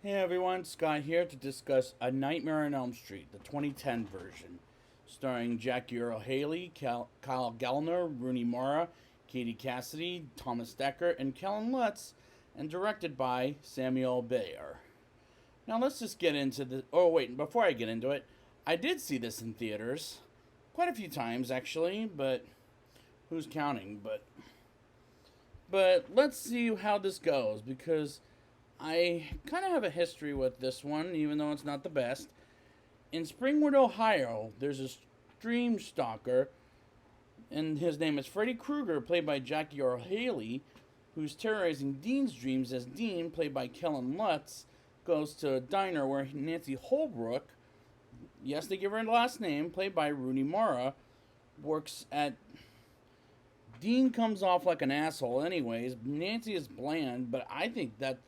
Hey everyone, Scott here to discuss A Nightmare on Elm Street, the 2010 version, starring Jackie Earle Haley, Kyle Gallner, Rooney Mara, Katie Cassidy, Thomas Dekker, and Kellen Lutz, and directed by Samuel Bayer. Now let's just get into the. Oh wait, before I get into it, I did see this in theaters, quite a few times actually, but who's counting? But let's see how this goes because I kind of have a history with this one, even though it's not the best. In Springwood, Ohio, there's a dream stalker, and his name is Freddy Krueger, played by Jackie Earle Haley, who's terrorizing Dean's dreams as Dean, played by Kellen Lutz, goes to a diner where Nancy Holbrook, yes, they give her a last name, played by Rooney Mara, works at. Dean comes off like an asshole, anyways. Nancy is bland, but I think that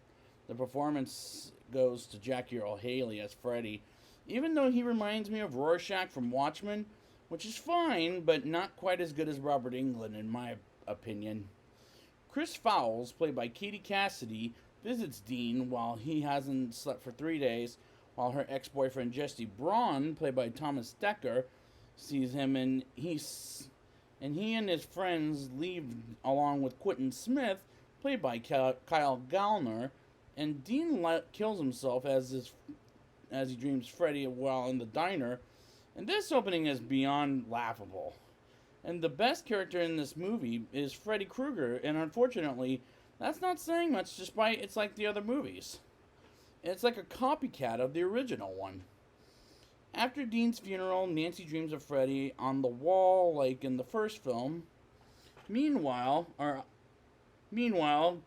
the performance goes to Jackie Earle Haley as Freddy, even though he reminds me of Rorschach from Watchmen, which is fine, but not quite as good as Robert Englund, in my opinion. Chris Fowles, played by Katie Cassidy, visits Dean while he hasn't slept for 3 days, while her ex-boyfriend Jesse Braun, played by Thomas Dekker, sees him, and he and his friends leave along with Quentin Smith, played by Kyle Gallner, and Dean kills himself as he dreams Freddy while in the diner. And this opening is beyond laughable. And the best character in this movie is Freddy Krueger, and unfortunately, that's not saying much despite it's like the other movies. It's like a copycat of the original one. After Dean's funeral, Nancy dreams of Freddy on the wall like in the first film. Meanwhile,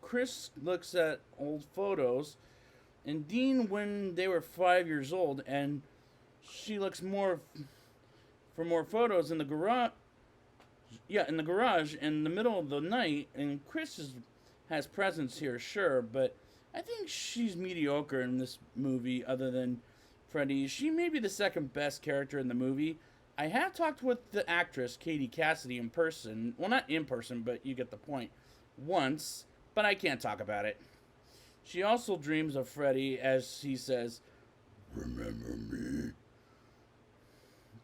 Chris looks at old photos, and Dean when they were 5 years old, and she looks for more photos in the garage. Yeah, in the garage in the middle of the night, and has presence here, sure, but I think she's mediocre in this movie. Other than Freddy, she may be the second best character in the movie. I have talked with the actress Katie Cassidy in person. Well, not in person, but you get the point. Once, but I can't talk about it. She also dreams of Freddy as he says, "Remember me?"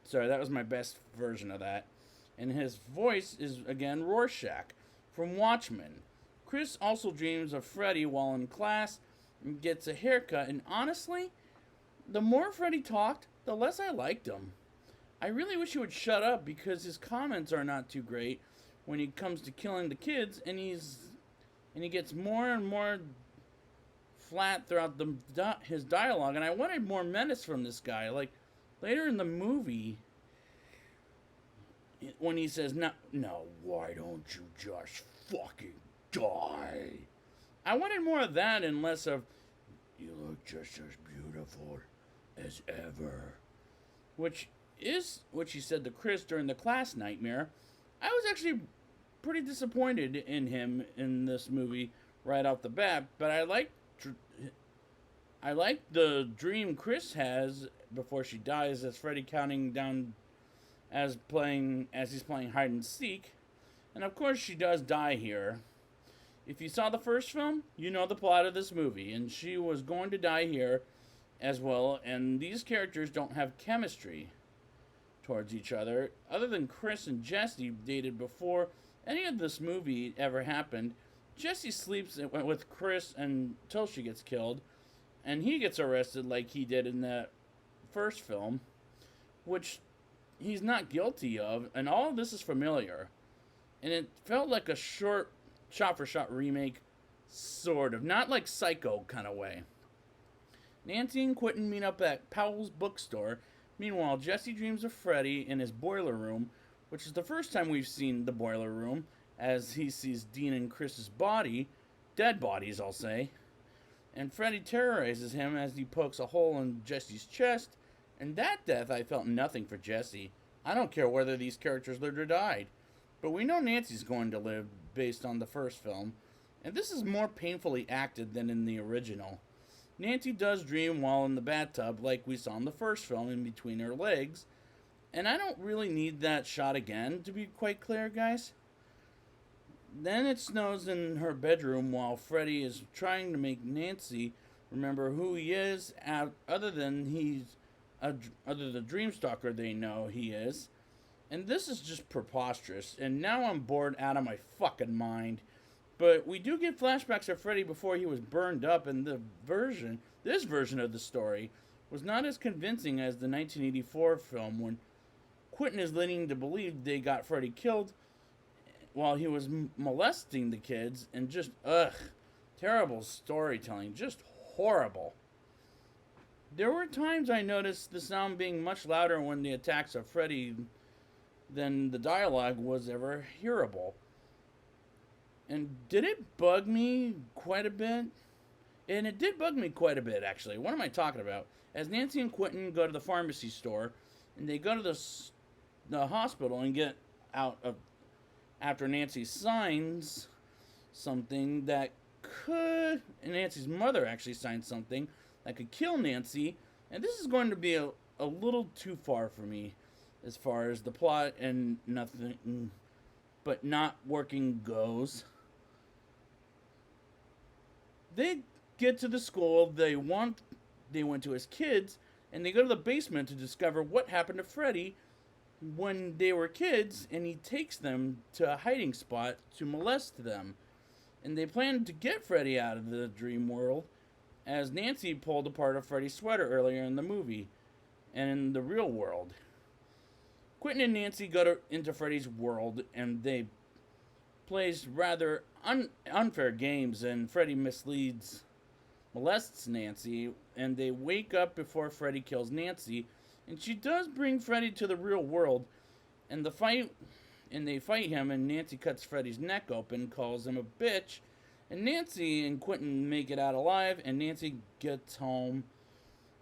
Sorry, that was my best version of that. And his voice is, again, Rorschach from Watchmen. Chris also dreams of Freddy while in class and gets a haircut, and honestly, the more Freddy talked, the less I liked him. I really wish he would shut up because his comments are not too great when he comes to killing the kids, and he gets more and more flat throughout his dialogue, and I wanted more menace from this guy. Like later in the movie, when he says, "No, why don't you just fucking die?" I wanted more of that and less of, "You look just as beautiful as ever," which is what she said to Chris during the class nightmare. I was actually pretty disappointed in him in this movie right off the bat, but I like the dream Chris has before she dies as Freddy counting down as he's playing hide and seek. And of course she does die here. If you saw the first film, you know the plot of this movie, and she was going to die here as well, and these characters don't have chemistry towards each other. Other than Chris and Jesse dated before any of this movie ever happened, Jesse sleeps with Chris until she gets killed, and he gets arrested like he did in that first film, which he's not guilty of, and all of this is familiar. And it felt like a shot-for-shot remake, sort of. Not like Psycho kind of way. Nancy and Quentin meet up at Powell's bookstore. Meanwhile, Jesse dreams of Freddy in his boiler room, which is the first time we've seen the boiler room, as he sees Dean and Chris's dead bodies, I'll say. And Freddy terrorizes him as he pokes a hole in Jesse's chest, and that death I felt nothing for Jesse. I don't care whether these characters lived or died. But we know Nancy's going to live based on the first film, and this is more painfully acted than in the original. Nancy does dream while in the bathtub like we saw in the first film in between her legs, and I don't really need that shot again, to be quite clear, guys. Then it snows in her bedroom while Freddy is trying to make Nancy remember who he is, other than other the Dreamstalker they know he is. And this is just preposterous. And now I'm bored out of my fucking mind. But we do get flashbacks of Freddy before he was burned up, and this version of the story was not as convincing as the 1984 film, when Quentin is leading to believe they got Freddy killed while he was molesting the kids, and just, terrible storytelling, just horrible. There were times I noticed the sound being much louder when the attacks of Freddy than the dialogue was ever hearable. And did it bug me quite a bit? And it did bug me quite a bit, actually. What am I talking about? As Nancy and Quentin go to the pharmacy store, and they go to the hospital and get out of... After Nancy signs something that could... And Nancy's mother actually signed something that could kill Nancy. And this is going to be a little too far for me as far as the plot and nothing but not working goes. They get to the school they went to as kids, and they go to the basement to discover what happened to Freddy when they were kids, and he takes them to a hiding spot to molest them. And they plan to get Freddy out of the dream world, as Nancy pulled apart a Freddy sweater earlier in the movie and in the real world. Quentin and Nancy go into Freddy's world, and they plays rather unfair games, and Freddy molests Nancy, and they wake up before Freddy kills Nancy, and she does bring Freddy to the real world, and they fight him, and Nancy cuts Freddy's neck open, calls him a bitch, and Nancy and Quentin make it out alive, and Nancy gets home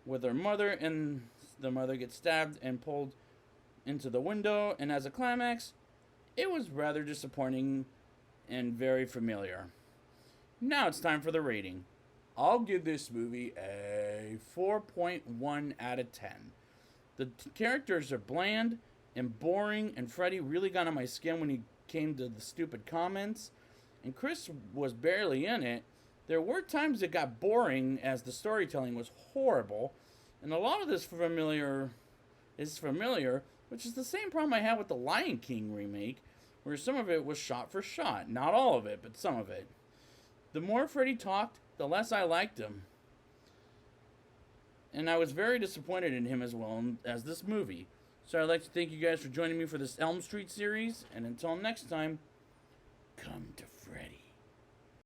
with her mother, and the mother gets stabbed and pulled into the window, and as a climax, it was rather disappointing and very familiar. Now it's time for the rating. I'll give this movie a 4.1 out of 10. The characters are bland and boring, and Freddy really got on my skin when he came to the stupid comments, and Chris was barely in it. There were times it got boring as the storytelling was horrible, and a lot of this is familiar, which is the same problem I had with the Lion King remake, where some of it was shot for shot. Not all of it, but some of it. The more Freddy talked, the less I liked him. And I was very disappointed in him as well as this movie. So I'd like to thank you guys for joining me for this Elm Street series, and until next time, come to Freddy.